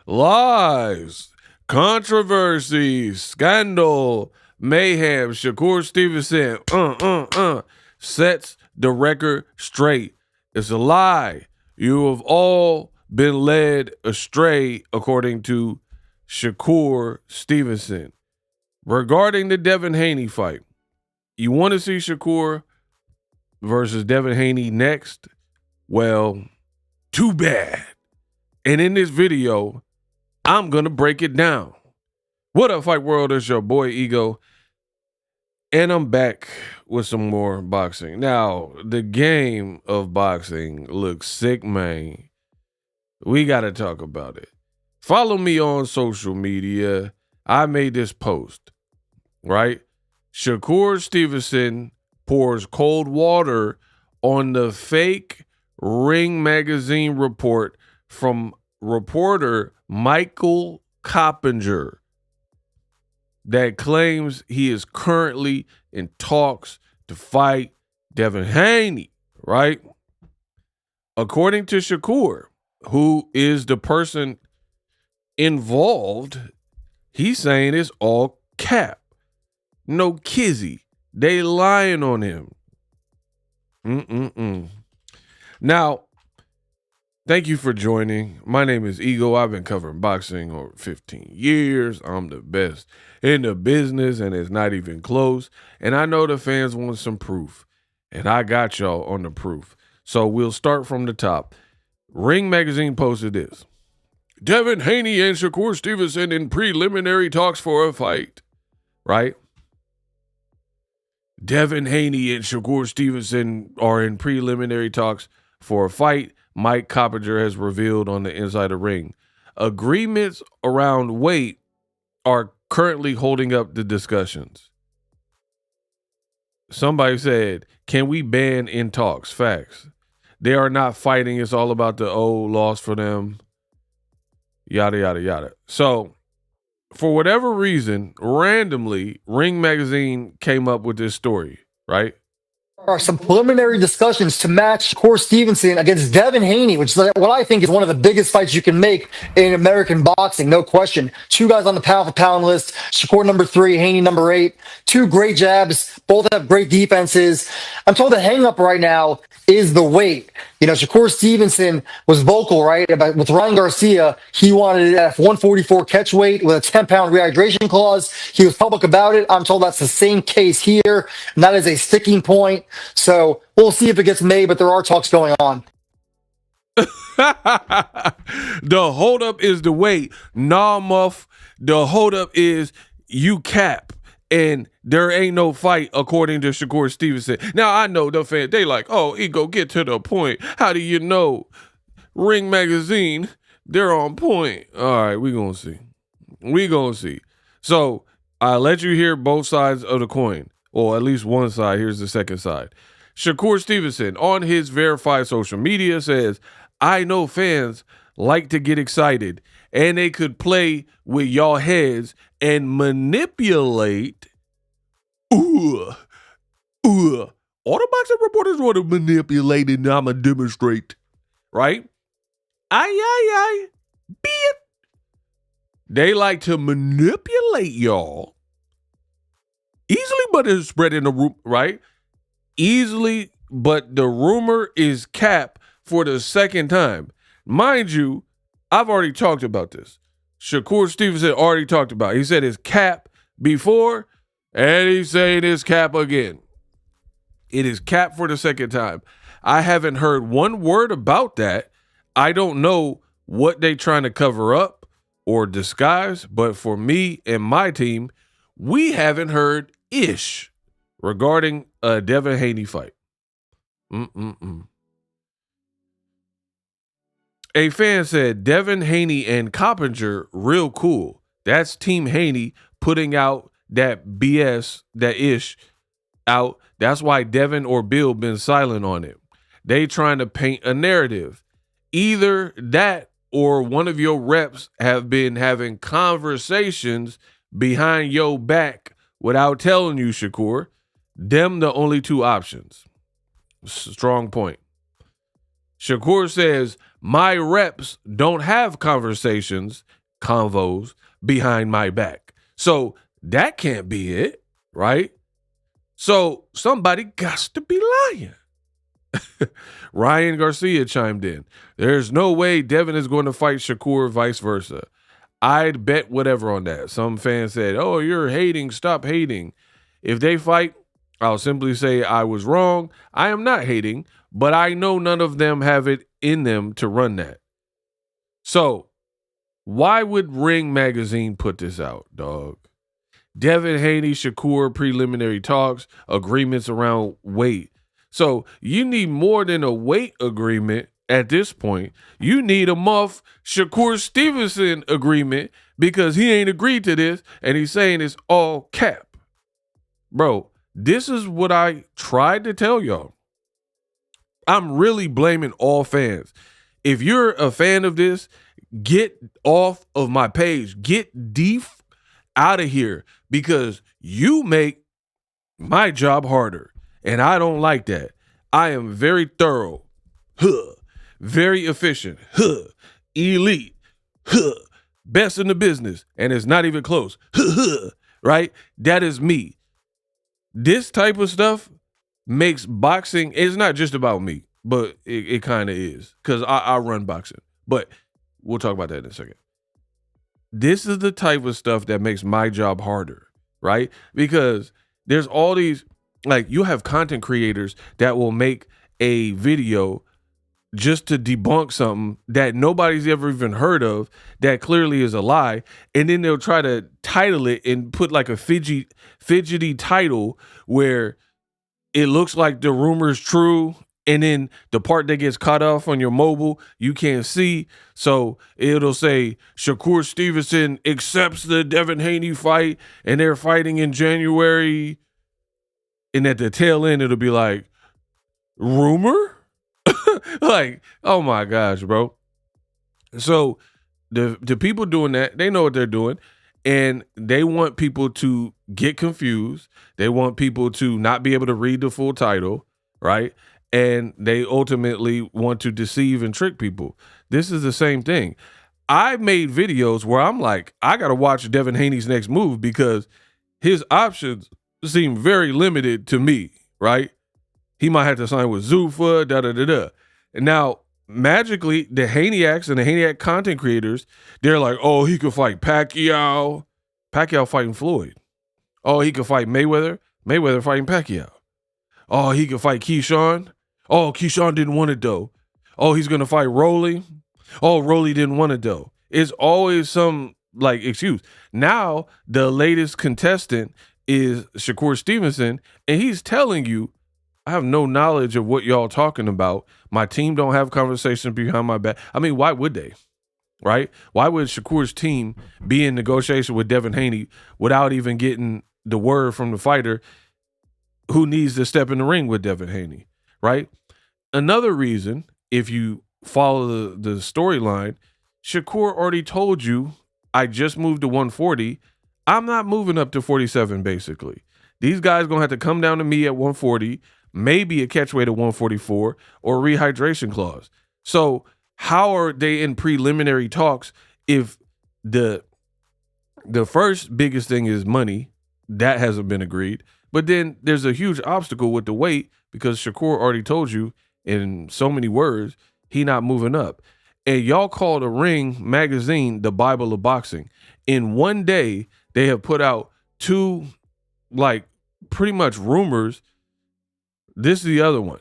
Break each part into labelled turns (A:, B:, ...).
A: lies, controversy, scandal, mayhem. Shakur Stevenson sets the record straight. It's a lie. You have all been led astray, according to Shakur Stevenson. Regarding the Devin Haney fight, you want to see Shakur versus Devin Haney next? Well, too bad. And in this video, I'm going to break it down. What up, Fight World? It's your boy Ego. And I'm back with some more boxing. Now, the game of boxing looks sick, man. We got to talk about it. Follow me on social media. I made this post, right? Shakur Stevenson pours cold water on the fake Ring magazine report from reporter Michael Coppinger that claims he is currently in talks to fight Devin Haney, right? According to Shakur, who is the person involved, he's saying it's all cap. No kizzy. They lying on him. Now, thank you for joining. My name is Ego. I've been covering boxing over 15 years. I'm the best in the business, and it's not even close. And I know the fans want some proof, and I got y'all on the proof. So we'll start from the top. Ring Magazine posted this. Devin Haney and Shakur Stevenson in preliminary talks for a fight, right? Devin Haney and Shakur Stevenson are in preliminary talks for a fight, Mike Coppinger has revealed on the Inside the Ring. Agreements around weight are currently holding up the discussions. Somebody said, can we ban in talks? Facts. They are not fighting. It's all about the loss for them. Yada, yada, yada. So, for whatever reason, randomly, Ring Magazine came up with this story, right?
B: There are some preliminary discussions to match Shakur Stevenson against Devin Haney, which is what I think is one of the biggest fights you can make in American boxing, no question. Two guys on the pound-for-pound list, Shakur number 3, Haney number 8. Two great jabs, both have great defenses. I'm told the hang-up right now is the weight. You know, Shakur Stevenson was vocal, right, about with Ryan Garcia. He wanted it at 144 catch weight with a 10-pound rehydration clause. He was public about it. I'm told that's the same case here, and that is a sticking point. So we'll see if it gets made, but there are talks going on.
A: The holdup is the weight. Nah, muff. The holdup is you cap. And there ain't no fight, according to Shakur Stevenson. Now, I know the fans, they like, oh, Ego, get to the point. How do you know? Ring Magazine, they're on point. All right, we going to see. So, I'll let you hear both sides of the coin. Or at least one side. Here's the second side. Shakur Stevenson, on his verified social media, says, I know fans like to get excited, and they could play with y'all heads and manipulate. All the boxing reporters want to manipulate, and I'm going to demonstrate. Right? Aye. Be it. They like to manipulate y'all. Easily, but it's spreading the room, right? Easily, but the rumor is cap for the second time. Mind you, I've already talked about this. Shakur Stevenson already talked about it. He said it's cap before, and he's saying it's cap again. It is cap for the second time. I haven't heard one word about that. I don't know what they trying to cover up or disguise, but for me and my team, we haven't heard ish regarding a Devin Haney fight. A fan said, Devin Haney and Coppinger, real cool. That's Team Haney putting out that BS, that ish out. That's why Devin or Bill been silent on it. They trying to paint a narrative. Either that or one of your reps have been having conversations behind your back without telling you, Shakur. Them the only two options. Strong point. Shakur says, My reps don't have convos behind my back. So that can't be it, right? So somebody got to be lying. Ryan Garcia chimed in. There's no way Devin is going to fight Shakur, vice versa. I'd bet whatever on that. Some fans said, oh, you're hating. Stop hating. If they fight, I'll simply say I was wrong. I am not hating, but I know none of them have it in them to run that. So why would Ring Magazine put this out, dog? Devin Haney, Shakur, preliminary talks, agreements around weight. So you need more than a weight agreement at this point. You need a Shakur Stevenson agreement because he ain't agreed to this and he's saying it's all cap. Bro, this is what I tried to tell y'all. I'm really blaming all fans. If you're a fan of this, get off of my page. Get deep out of here because you make my job harder. And I don't like that. I am very thorough, very efficient, elite, best in the business. And it's not even close, right? That is me. This type of stuff makes boxing, it's not just about me, but it kind of is because I run boxing. But we'll talk about that in a second. This is the type of stuff that makes my job harder, right? Because there's all these, like, you have content creators that will make a video just to debunk something that nobody's ever even heard of that clearly is a lie. And then they'll try to title it and put like a fidgety title where it looks like the rumor is true. And then the part that gets cut off on your mobile, you can't see. So it'll say Shakur Stevenson accepts the Devin Haney fight and they're fighting in January. And at the tail end, it'll be like, rumor? Like, oh my gosh, bro. So the people doing that, they know what they're doing. And they want people to get confused. They want people to not be able to read the full title, right? And they ultimately want to deceive and trick people. This is the same thing. I made videos where I'm like, I got to watch Devin Haney's next move because his options seem very limited to me, right? He might have to sign with Zuffa, da-da-da-da. And now, magically, the Haneyacks and the Haneyacks content creators, they're like, oh, he could fight Pacquiao. Pacquiao fighting Floyd. Oh, he could fight Mayweather. Mayweather fighting Pacquiao. Oh, he could fight Keyshawn. Oh, Keyshawn didn't want it, though. Oh, he's going to fight Rolly. Oh, Rolly didn't want it, though. It's always some, like, excuse. Now, the latest contestant is Shakur Stevenson, and he's telling you, I have no knowledge of what y'all talking about. My team don't have conversations behind my back. I mean, why would they, right? Why would Shakur's team be in negotiation with Devin Haney without even getting the word from the fighter who needs to step in the ring with Devin Haney, right? Another reason, if you follow the storyline, Shakur already told you, I just moved to 140. I'm not moving up to 47, basically. These guys going to have to come down to me at 140, maybe a catchweight at 144, or a rehydration clause. So how are they in preliminary talks if the first biggest thing is money? That hasn't been agreed. But then there's a huge obstacle with the weight because Shakur already told you in so many words, he not moving up. And y'all call the Ring Magazine the Bible of boxing. In one day, they have put out two, like, pretty much rumors. This is the other one.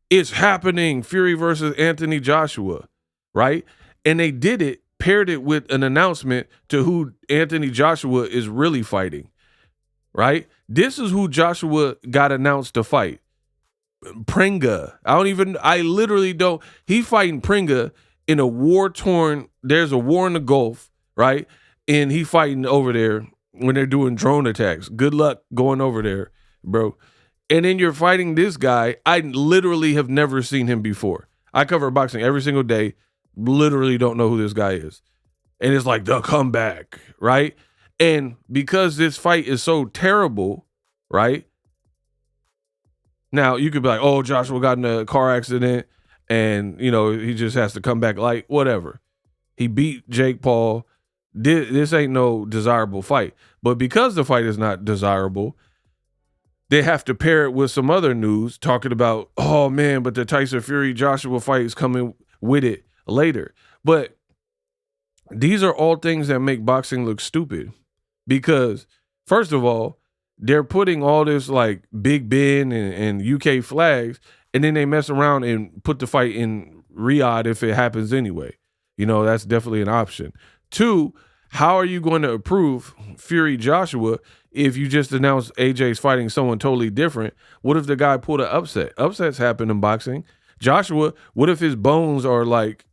A: It's happening. Fury versus Anthony Joshua, right? And they did it, paired it with an announcement to who Anthony Joshua is really fighting, right? This is who Joshua got announced to fight. Pringa. I literally don't. He's fighting Pringa in a war-torn, there's a war in the Gulf, right? And he fighting over there when they're doing drone attacks. Good luck going over there, bro. And then you're fighting this guy. I literally have never seen him before. I cover boxing every single day. Literally don't know who this guy is. And it's like the comeback, right? And because this fight is so terrible, right? Now, you could be like, oh, Joshua got in a car accident and he just has to come back light, whatever. He beat Jake Paul. This ain't no desirable fight. But because the fight is not desirable, they have to pair it with some other news talking about, oh man, but the Tyson Fury Joshua fight is coming with it later. But these are all things that make boxing look stupid because, first of all, they're putting all this like Big Ben and UK flags, and then they mess around and put the fight in Riyadh if it happens anyway. That's definitely an option. 2, how are you going to approve Fury Joshua if you just announced AJ's fighting someone totally different? What if the guy pulled an upset? Upsets happen in boxing. Joshua, what if his bones are like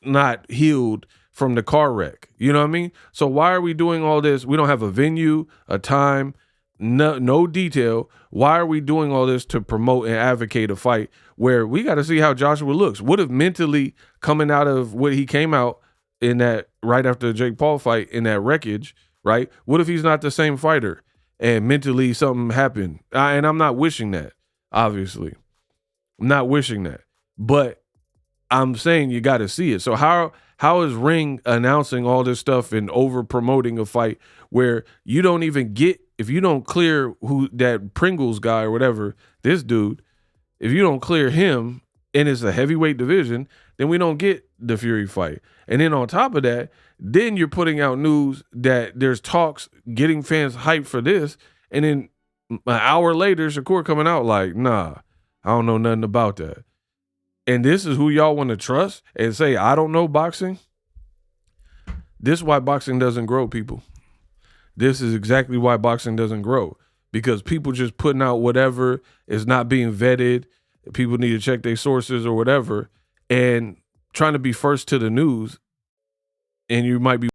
A: not healed from the car wreck? You know what I mean? So why are we doing all this? We don't have a venue, a time, no detail. Why are we doing all this to promote and advocate a fight where we got to see how Joshua looks? What if mentally coming out of what he came out in that right after the Jake Paul fight in that wreckage, right? What if he's not the same fighter and mentally something happened? And I'm not wishing that, obviously. I'm not wishing that. But I'm saying you got to see it. So how is Ring announcing all this stuff and over promoting a fight where you don't even get, if you don't clear who that Pringles guy or whatever, this dude, if you don't clear him and it's a heavyweight division, then we don't get the Fury fight. And then on top of that, then you're putting out news that there's talks getting fans hyped for this. And then an hour later, Shakur coming out like, nah, I don't know nothing about that. And this is who y'all want to trust and say, I don't know boxing? This is why boxing doesn't grow, people. This is exactly why boxing doesn't grow. Because people just putting out whatever is not being vetted. People need to check their sources or whatever. And trying to be first to the news. And you might be